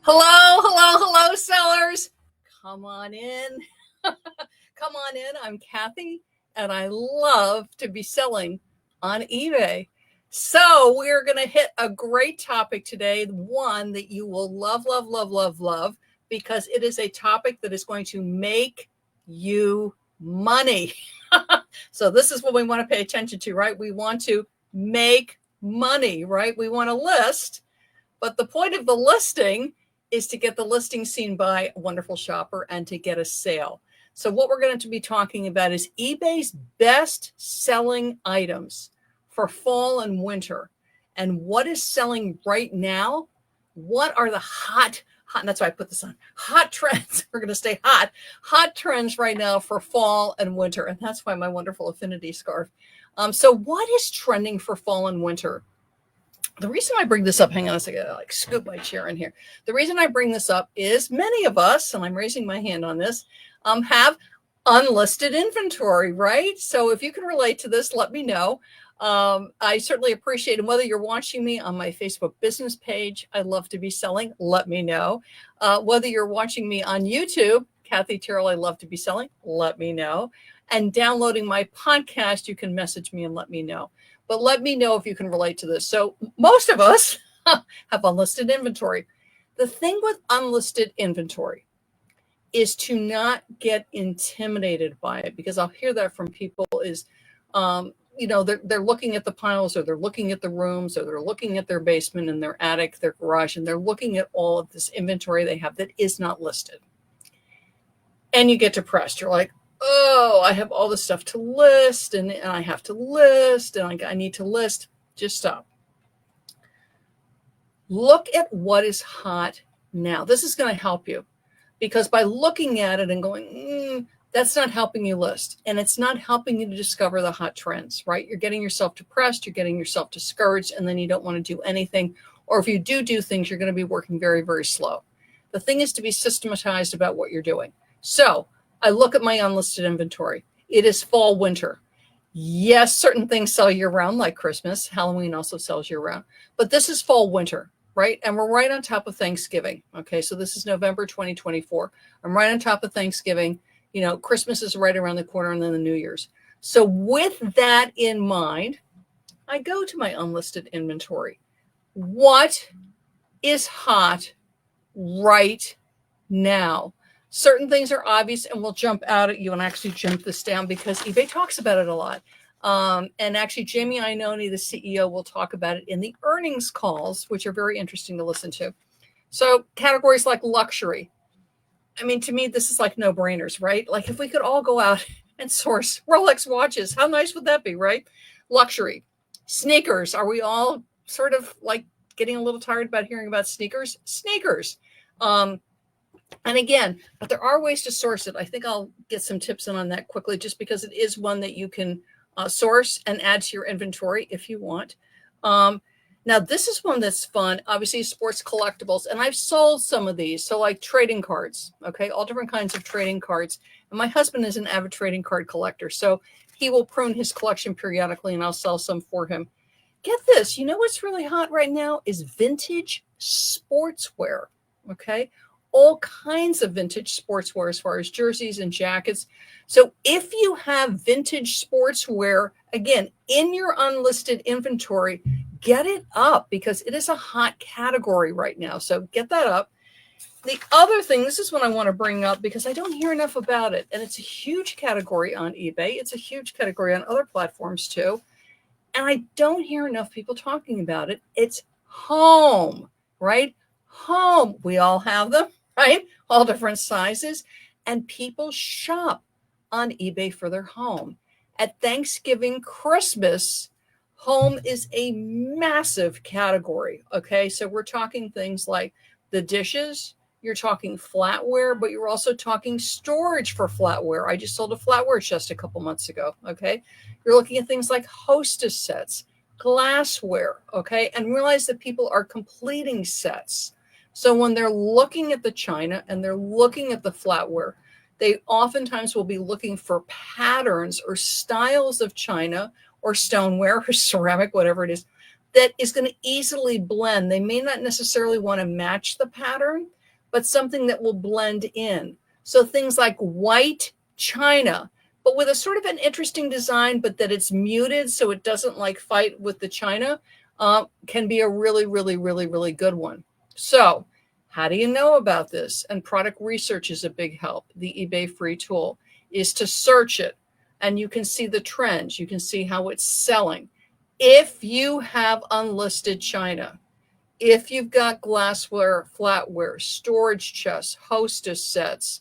Hello, sellers. Come on in. Come on in. I'm Kathy, and I love to be selling on eBay. So we're going to hit a great topic today, one that you will love, because it is a topic that is going to make you money. So this is what we want to pay attention to, right? We want to make money, right? We want to list, but the point of the listing is to get the listing seen by a wonderful shopper and to get a sale. So what we're going to be talking about is eBay's best selling items for fall and winter. And what is selling right now? What are the hot, and that's why I put this on, hot trends. We're going to stay hot trends right now for fall and winter. And that's why my wonderful affinity scarf. So what is trending for fall and winter? The reason I bring this up, hang on a second, I scoop my chair in here. The reason I bring this up is many of us, and I'm raising my hand on this, have unlisted inventory, right? So if you can relate to this, let me know. I certainly appreciate it. Whether you're watching me on my Facebook business page, I love to be selling, let me know. Whether you're watching me on YouTube, Kathy Terrill, I love to be selling, let me know. And downloading my podcast, you can message me and let me know. But let me know if you can relate to this. So most of us have unlisted inventory. The thing with unlisted inventory is to not get intimidated by it, because I'll hear that from people is, they're looking at the piles, or they're looking at the rooms, or they're looking at their basement and their attic, their garage, and they're looking at all of this inventory they have that is not listed. And you get depressed. You're like, oh, I have all this stuff to list, and I have to list, and I need to list. Just stop. Look at what is hot now. This is going to help you, because by looking at it and going, that's not helping you list, and it's not helping you to discover the hot trends, right? You're getting yourself depressed, you're getting yourself discouraged, and then you don't want to do anything. Or if you do things, you're going to be working very, very slow. The thing is to be systematized about what you're doing. So I look at my unlisted inventory. It is fall, winter. Yes, certain things sell year round, like Christmas. Halloween also sells year round. But this is fall, winter, right? And we're right on top of Thanksgiving. Okay, so this is November 2024. I'm right on top of Thanksgiving. Christmas is right around the corner, and then the New Year's. So with that in mind, I go to my unlisted inventory. What is hot right now? Certain things are obvious and will jump out at you, and actually jump this down because eBay talks about it a lot. And actually, Jamie Iannone, the CEO, will talk about it in the earnings calls, which are very interesting to listen to. So categories like luxury. I mean, to me, this is like no-brainers, right? Like if we could all go out and source Rolex watches, how nice would that be, right? Luxury. Sneakers. Are we all sort of like getting a little tired about hearing about sneakers? Sneakers. And again, but there are ways to source it. I think I'll get some tips in on that quickly, just because it is one that you can source and add to your inventory if you want. Now, this is one that's fun. Obviously, sports collectibles. And I've sold some of these. So like trading cards, okay, all different kinds of trading cards. And my husband is an avid trading card collector. So he will prune his collection periodically, and I'll sell some for him. Get this. You know what's really hot right now is vintage sportswear, okay? All kinds of vintage sportswear as far as jerseys and jackets. So if you have vintage sportswear, again, in your unlisted inventory, get it up, because it is a hot category right now. So get that up. The other thing, this is what I want to bring up because I don't hear enough about it. And it's a huge category on eBay. It's a huge category on other platforms too. And I don't hear enough people talking about it. It's home, right? Home. We all have them, right? All different sizes. And people shop on eBay for their home. At Thanksgiving, Christmas, home is a massive category. Okay, so we're talking things like the dishes, you're talking flatware, but you're also talking storage for flatware. I just sold a flatware chest a couple months ago. Okay, you're looking at things like hostess sets, glassware. Okay, and realize that people are completing sets. So when they're looking at the china and they're looking at the flatware, they oftentimes will be looking for patterns or styles of china or stoneware or ceramic, whatever it is, that is going to easily blend. They may not necessarily want to match the pattern, but something that will blend in. So things like white china, but with a sort of an interesting design, but that it's muted so it doesn't like fight with the china, can be a really, really, really, really good one. So how do you know about this? And product research is a big help. The eBay free tool is to search it, and you can see the trends. You can see how it's selling. If you have unlisted china, if you've got glassware, flatware, storage chests, hostess sets,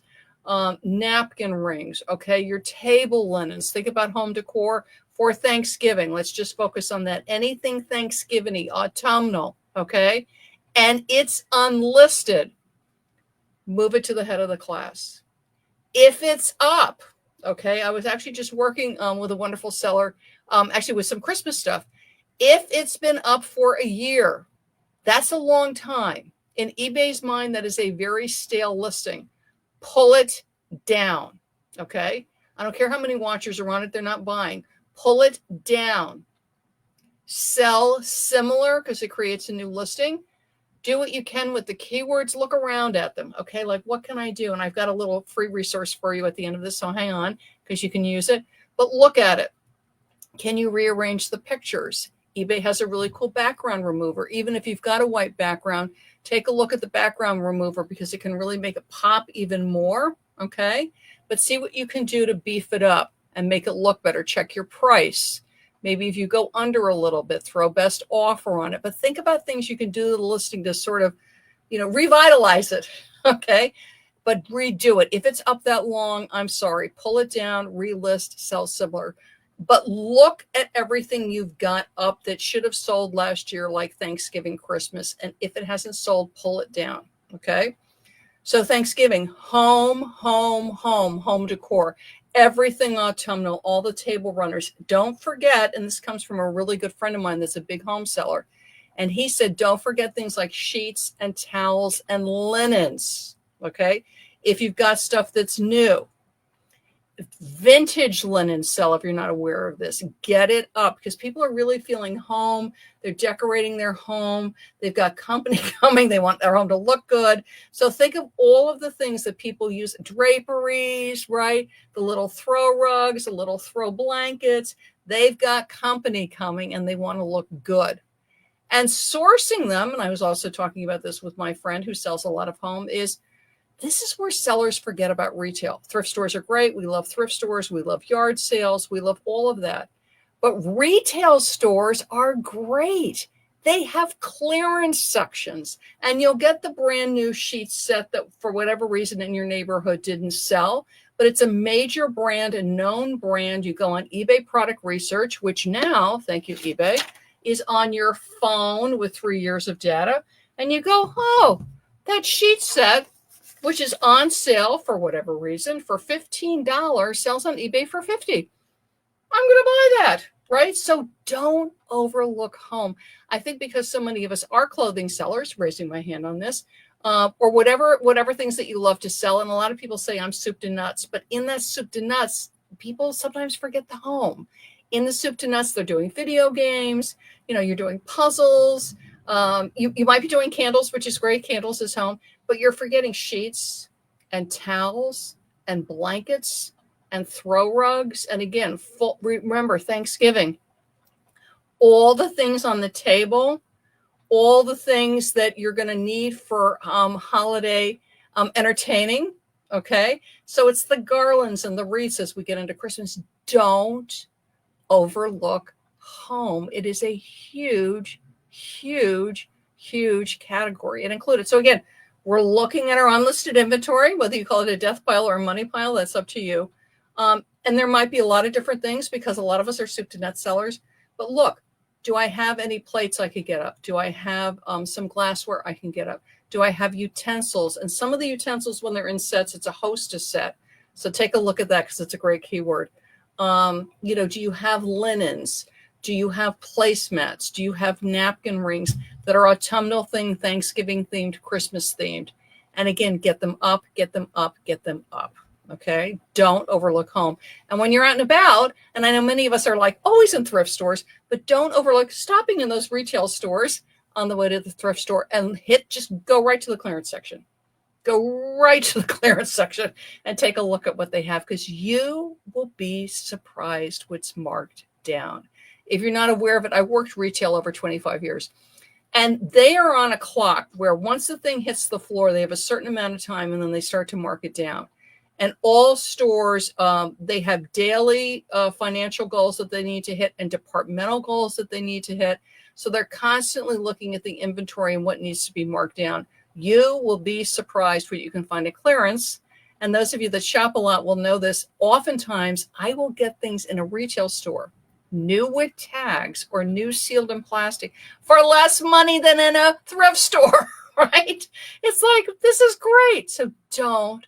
napkin rings, okay, your table linens, think about home decor for Thanksgiving. Let's just focus on that. Anything Thanksgiving-y, autumnal, okay, and it's unlisted, move it to the head of the class. If it's up, okay, I was actually just working with a wonderful seller, actually with some Christmas stuff. If it's been up for a year, that's a long time. In eBay's mind, that is a very stale listing. Pull it down, okay? I don't care how many watchers are on it, they're not buying. Pull it down. Sell similar because it creates a new listing. Do what you can with the keywords. Look around at them, okay? Like, what can I do? And I've got a little free resource for you at the end of this, so hang on because you can use it. But look at it. Can you rearrange the pictures? eBay has a really cool background remover. Even if you've got a white background, take a look at the background remover because it can really make it pop even more, okay? But see what you can do to beef it up and make it look better. Check your price. Maybe if you go under a little bit, throw best offer on it. But think about things you can do to the listing to sort of, revitalize it, okay? But redo it. If it's up that long, I'm sorry. Pull it down, relist, sell similar. But look at everything you've got up that should have sold last year, like Thanksgiving, Christmas. And if it hasn't sold, pull it down, okay? So Thanksgiving, home decor, everything autumnal, all the table runners. Don't forget, and this comes from a really good friend of mine that's a big home seller. And he said, don't forget things like sheets and towels and linens, okay? If you've got stuff that's new. Vintage linen sell, if you're not aware of this, get it up because people are really feeling home. They're decorating their home. They've got company coming. They want their home to look good. So think of all of the things that people use, draperies, right? The little throw rugs, the little throw blankets. They've got company coming and they want to look good. And sourcing them, and I was also talking about this with my friend who sells a lot of home, this is where sellers forget about retail. Thrift stores are great. We love thrift stores. We love yard sales. We love all of that. But retail stores are great. They have clearance sections, and you'll get the brand new sheet set that for whatever reason in your neighborhood didn't sell, but it's a major brand, a known brand. You go on eBay product research, which now, thank you, eBay, is on your phone with 3 years of data. And you go, oh, that sheet set, which is on sale for whatever reason for $15, sells on eBay for $50. I'm going to buy that, right? So don't overlook home. I think because so many of us are clothing sellers, raising my hand on this, or whatever things that you love to sell. And a lot of people say I'm soup to nuts, but in that soup to nuts, people sometimes forget the home. In the soup to nuts, they're doing video games. You're doing puzzles. You might be doing candles, which is great. Candles is home. But you're forgetting sheets and towels and blankets and throw rugs. And again, remember Thanksgiving, all the things on the table, all the things that you're going to need for holiday entertaining. Okay. So it's the garlands and the wreaths as we get into Christmas. Don't overlook home. It is a huge, huge, huge category and included. So again, we're looking at our unlisted inventory, whether you call it a death pile or a money pile, that's up to you. And there might be a lot of different things because a lot of us are soup to nuts sellers. But look, do I have any plates I could get up? Do I have some glassware I can get up? Do I have utensils? And some of the utensils, when they're in sets, it's a hostess set. So take a look at that because it's a great keyword. Do you have linens? Do you have placemats? Do you have napkin rings that are autumnal themed, Thanksgiving themed, Christmas themed? And again, get them up, get them up, get them up. Okay. Don't overlook home. And when you're out and about, and I know many of us are like always in thrift stores, but don't overlook stopping in those retail stores on the way to the thrift store and just go right to the clearance section. Go right to the clearance section and take a look at what they have, because you will be surprised what's marked down. If you're not aware of it, I worked retail over 25 years. And they are on a clock where once the thing hits the floor, they have a certain amount of time and then they start to mark it down. And all stores, they have daily financial goals that they need to hit and departmental goals that they need to hit. So they're constantly looking at the inventory and what needs to be marked down. You will be surprised what you can find at clearance. And those of you that shop a lot will know this. Oftentimes, I will get things in a retail store, new with tags or new sealed in plastic, for less money than in a thrift store, right? It's like, this is great. So don't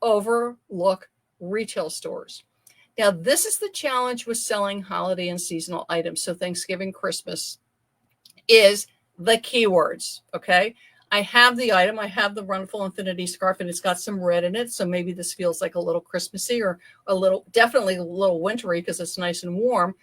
overlook retail stores. Now, this is the challenge with selling holiday and seasonal items. So Thanksgiving, Christmas is the keywords, okay? I have the item. I have the Runful Infinity scarf, and it's got some red in it. So maybe this feels like a little Christmassy or definitely a little wintry because it's nice and warm.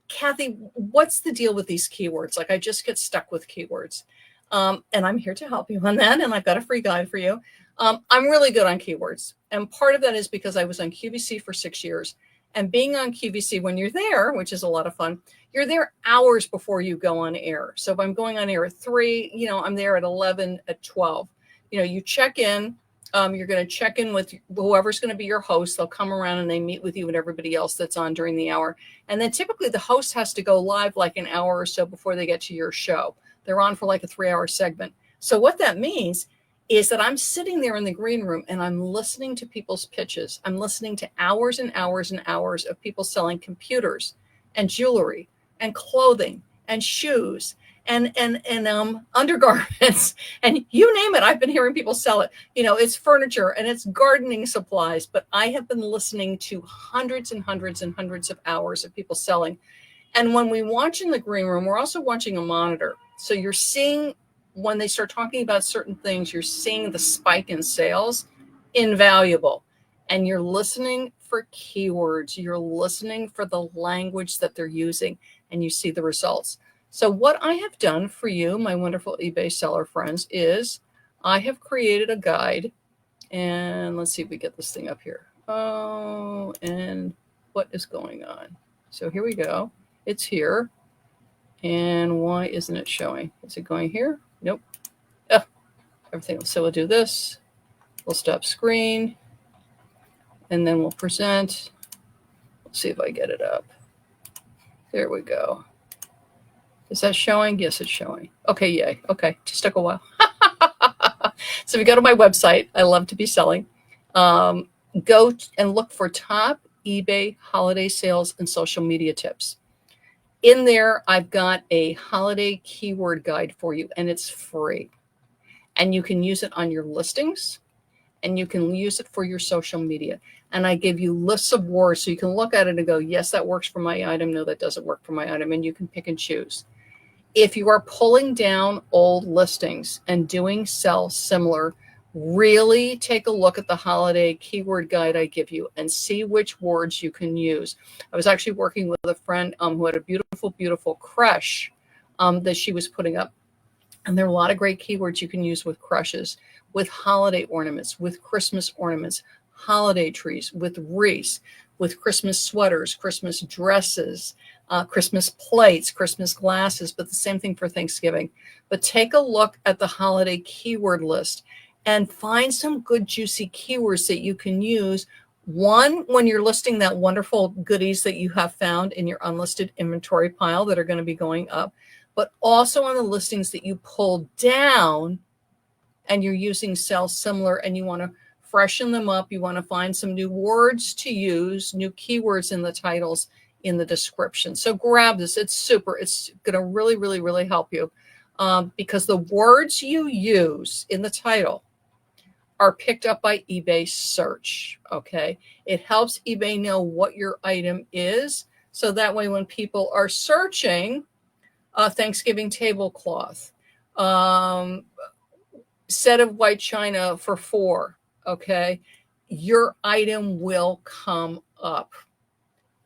Kathy, what's the deal with these keywords? Like, I just get stuck with keywords. And I'm here to help you on that. And I've got a free guide for you. I'm really good on keywords. And part of that is because I was on QVC for 6 years. And being on QVC, when you're there, which is a lot of fun, you're there hours before you go on air. So if I'm going on air at 3, I'm there at 11, at 12. You check in. You're going to check in with whoever's going to be your host. They'll come around and they meet with you and everybody else that's on during the hour. And then typically the host has to go live like an hour or so before they get to your show. They're on for like a 3-hour segment. So what that means is that I'm sitting there in the green room and I'm listening to people's pitches. I'm listening to hours and hours and hours of people selling computers and jewelry and clothing and shoes and undergarments and you name it. I've been hearing people sell it. It's furniture and it's gardening supplies, but I have been listening to hundreds and hundreds and hundreds of hours of people selling. And when we watch in the green room, we're also watching a monitor. So you're seeing, when they start talking about certain things, you're seeing the spike in sales, invaluable. And you're listening for keywords. You're listening for the language that they're using, and you see the results. So what I have done for you, my wonderful eBay seller friends, is I have created a guide. And let's see if we get this thing up here. Oh, and what is going on? So here we go. It's here. And why isn't it showing? Is it going here? Nope. Oh, everything. So we'll do this. We'll stop screen. And then we'll present. Let's see if I get it up. There we go. Is that showing? Yes, it's showing. Okay, yay. Okay, just took a while. So if you go to my website, I love to be selling. Go and look for top eBay holiday sales and social media tips. In there, I've got a holiday keyword guide for you, and it's free. And you can use it on your listings, and you can use it for your social media. And I give you lists of words so you can look at it and go, yes, that works for my item. No, that doesn't work for my item. And you can pick and choose. If you are pulling down old listings and doing sell similar, really take a look at the holiday keyword guide I give you and see which words you can use. I was actually working with a friend who had a beautiful, beautiful creche that she was putting up. And there are a lot of great keywords you can use with creches, with holiday ornaments, with Christmas ornaments, holiday trees, with wreaths, with Christmas sweaters, Christmas dresses, Christmas plates, Christmas glasses, but the same thing for Thanksgiving. But take a look at the holiday keyword list and find some good juicy keywords that you can use. One, when you're listing that wonderful goodies that you have found in your unlisted inventory pile that are going to be going up, but also on the listings that you pull down and you're using sell similar and you want to freshen them up. You want to find some new words to use, new keywords in the titles, in the description. So grab this. It's super. It's going to really, really, really help you because the words you use in the title are picked up by eBay search. Okay. It helps eBay know what your item is. So that way, when people are searching Thanksgiving tablecloth, set of white china for 4, okay, your item will come up.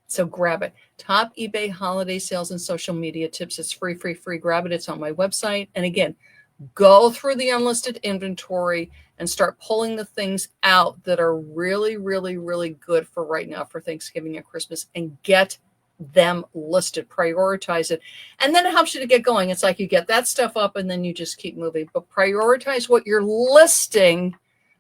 So grab it. Top eBay holiday sales and social media tips. It's free, free, free. Grab it. It's on my website. And again, go through the unlisted inventory and start pulling the things out that are really, really, really good for right now for Thanksgiving and Christmas, and get them listed. Prioritize it. And then it helps you to get going. It's like you get that stuff up and then you just keep moving. But prioritize what you're listing.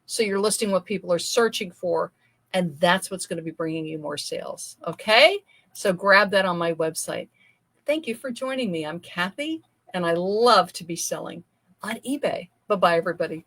So you're listing what people are searching for. And that's what's going to be bringing you more sales. Okay? So grab that on my website. Thank you for joining me. I'm Kathy, and I love to be selling on eBay. Bye-bye, everybody.